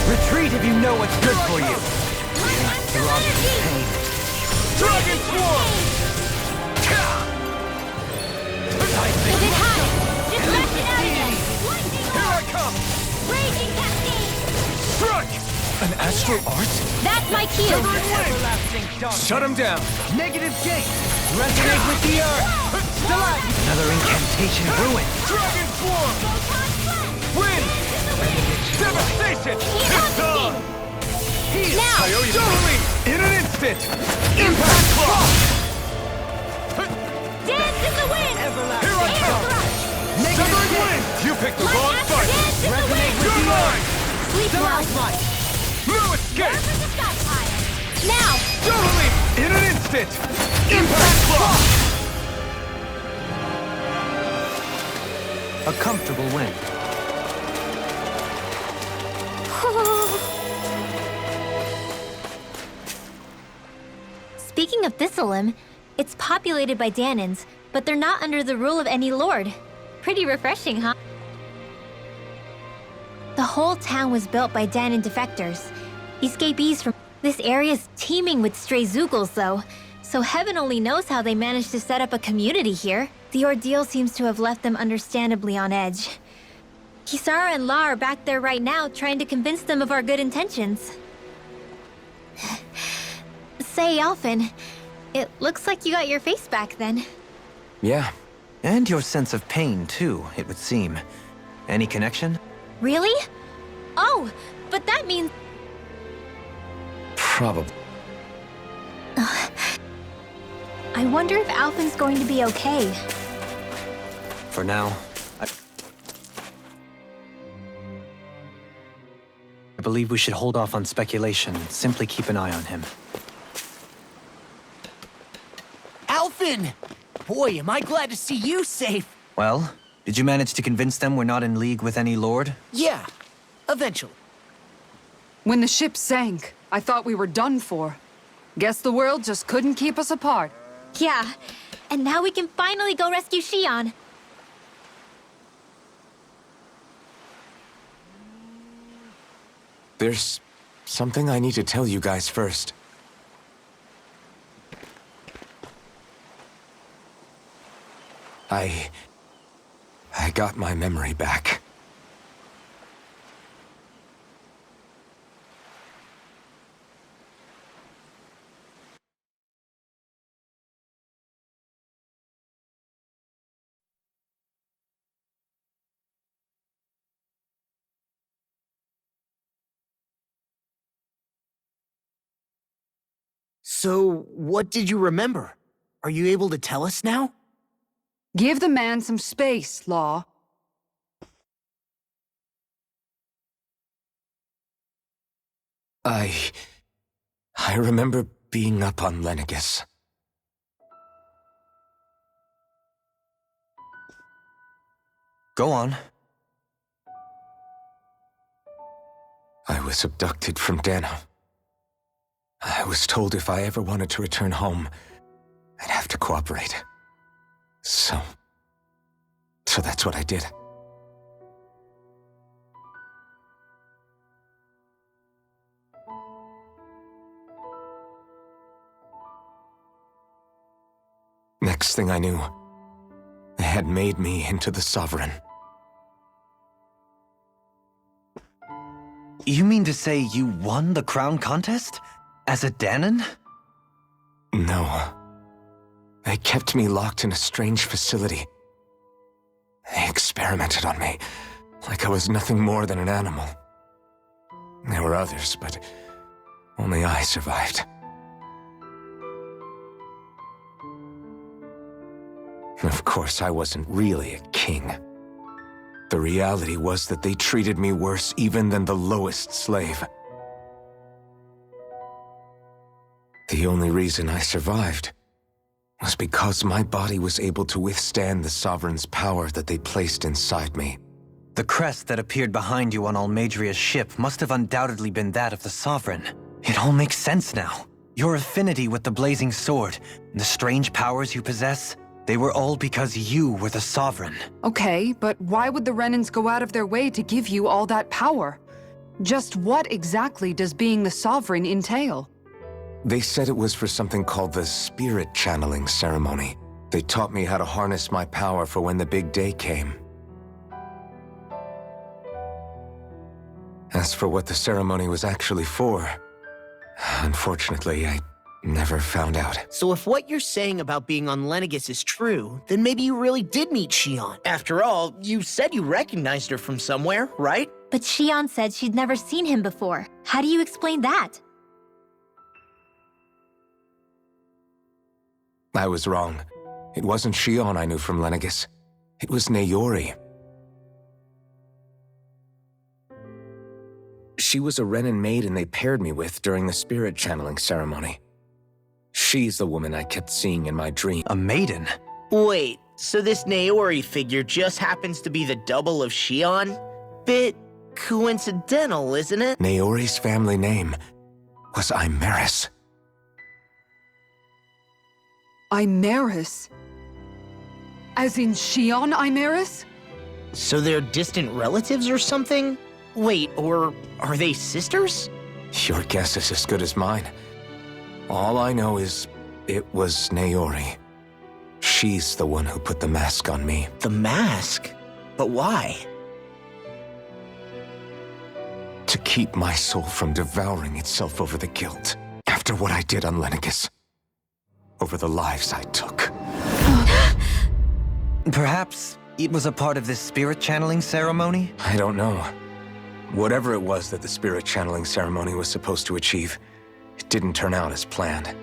Retreat if you know what's good for you. Pain. Dragon Swarm! Is it high? Just lash it out again! Lightning Here I Orb! come! Raging Cascade! Strike! An astral art? That's my cue! Everlasting dark. Shut him down! Negative gate. Resonate with the earth. Another incantation ruined. Dragon Swarm! Win! Devastation! It's on! Now! Totally! In an instant! Impact Claw! Dance in the wind! Here I come! Severing Wind! You picked the wrong fight! Dance in the wind! You're mine! Sleep well! No escape! For the sky pile! Now! Totally! In an instant! Impact Claw! A comfortable win. Speaking of Thistleim, it's populated by Danans, but they're not under the rule of any lord. Pretty refreshing, huh? The whole town was built by Danan defectors. Escapees from this area's teeming with stray Zoogles, though, so heaven only knows how they managed to set up a community here. The ordeal seems to have left them understandably on edge. Kisara and La are back there right now, trying to convince them of our good intentions. Say, Alphen, it looks like you got your face back then. Yeah. And your sense of pain, too, it would seem. Any connection? Really? Oh, but that means... Probably. I wonder if Alphen's going to be okay. For now, I believe we should hold off on speculation and simply keep an eye on him. Alphen! Boy, am I glad to see you safe. Well, did you manage to convince them we're not in league with any lord? Yeah, eventually. When the ship sank, I thought we were done for. Guess the world just couldn't keep us apart. Yeah, and now we can finally go rescue Xion. There's something I need to tell you guys first. I got my memory back. So, what did you remember? Are you able to tell us now? Give the man some space, Law. I remember being up on Lenegus. Go on. I was abducted from Dano. I was told if I ever wanted to return home, I'd have to cooperate. So that's what I did. Next thing I knew, they had made me into the Sovereign. You mean to say you won the crown contest? As a Danan? No. They kept me locked in a strange facility. They experimented on me, like I was nothing more than an animal. There were others, but only I survived. Of course, I wasn't really a king. The reality was that they treated me worse even than the lowest slave. The only reason I survived was because my body was able to withstand the Sovereign's power that they placed inside me. The crest that appeared behind you on Almadria's ship must have undoubtedly been that of the Sovereign. It all makes sense now. Your affinity with the Blazing Sword, and the strange powers you possess, they were all because you were the Sovereign. Okay, but why would the Renans go out of their way to give you all that power? Just what exactly does being the sovereign entail? They said it was for something called the spirit channeling ceremony. They taught me how to harness my power for when the big day came. As for what the ceremony was actually for, unfortunately, I never found out. So if what you're saying about being on Lenegis is true, then maybe you really did meet Xion. After all, you said you recognized her from somewhere, right? But Xion said she'd never seen him before. How do you explain that? I was wrong. It wasn't Xion I knew from Lenegis. It was Naori. She was a Renin maiden they paired me with during the spirit channeling ceremony. She's the woman I kept seeing in my dream. A maiden? Wait, so this Naori figure just happens to be the double of Xion? Bit coincidental, isn't it? Naori's family name was Imaris. Imaris? As in Xion Imaris? So they're distant relatives or something? Wait, or are they sisters? Your guess is as good as mine. All I know is it was Naori. She's the one who put the mask on me. The mask? But why? To keep my soul from devouring itself over the guilt. After what I did on Lenegis. Over the lives I took. Perhaps it was a part of this spirit channeling ceremony? I don't know. Whatever it was that the spirit channeling ceremony was supposed to achieve, it didn't turn out as planned.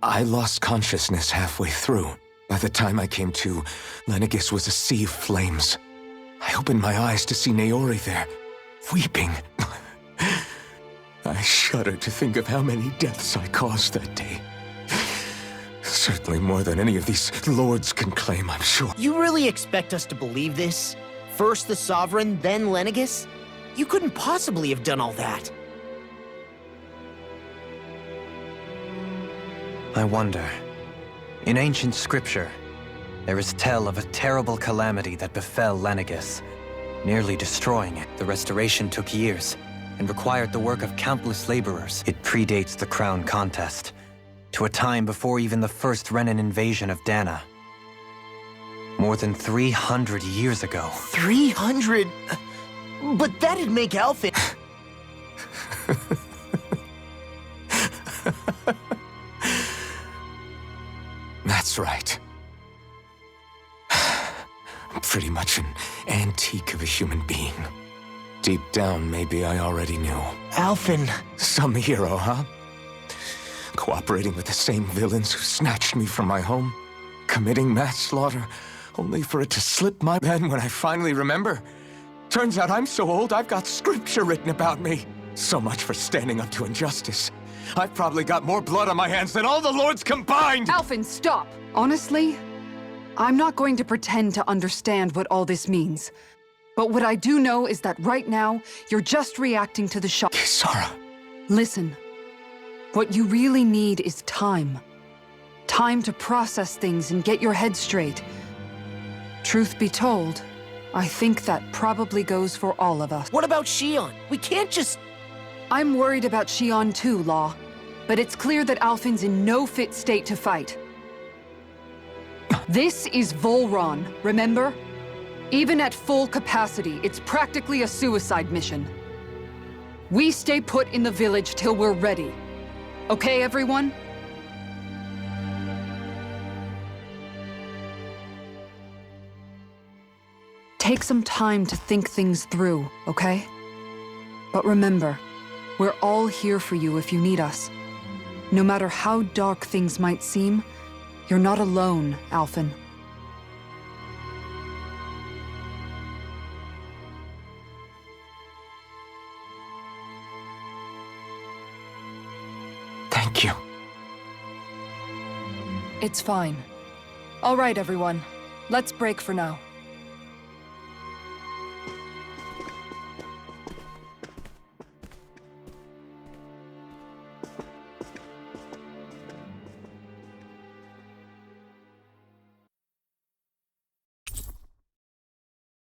I lost consciousness halfway through. By the time I came to, Lenegis was a sea of flames. I opened my eyes to see Naori there, weeping. I shudder to think of how many deaths I caused that day. Certainly more than any of these lords can claim, I'm sure. You really expect us to believe this? First the Sovereign, then Lenegis? You couldn't possibly have done all that. I wonder. In ancient scripture, there is tell of a terrible calamity that befell Lenegis, nearly destroying it. The restoration took years and required the work of countless laborers. It predates the crown contest, to a time before even the first Renin invasion of Dana. More than 300 years ago. 300? But that'd make Alphen... That's right. I'm pretty much an antique of a human being. Deep down, maybe I already knew. Alphen... Some hero, huh? Cooperating with the same villains who snatched me from my home, committing mass slaughter, only for it to slip my mind when I finally remember. Turns out I'm so old I've got scripture written about me. So much for standing up to injustice. I've probably got more blood on my hands than all the lords combined! Alphen, stop! Honestly, I'm not going to pretend to understand what all this means. But what I do know is that right now, you're just reacting to the shock. Kisara. Listen, what you really need is time. Time to process things and get your head straight. Truth be told, I think that probably goes for all of us. What about Xion? We can't just... I'm worried about Xion too, Law. But it's clear that Alphen's in no fit state to fight. This is Volron, remember? Even at full capacity, it's practically a suicide mission. We stay put in the village till we're ready. Okay, everyone? Take some time to think things through, okay? But remember, we're all here for you if you need us. No matter how dark things might seem, you're not alone, Alphen. Thank you. It's fine. All right, everyone. Let's break for now.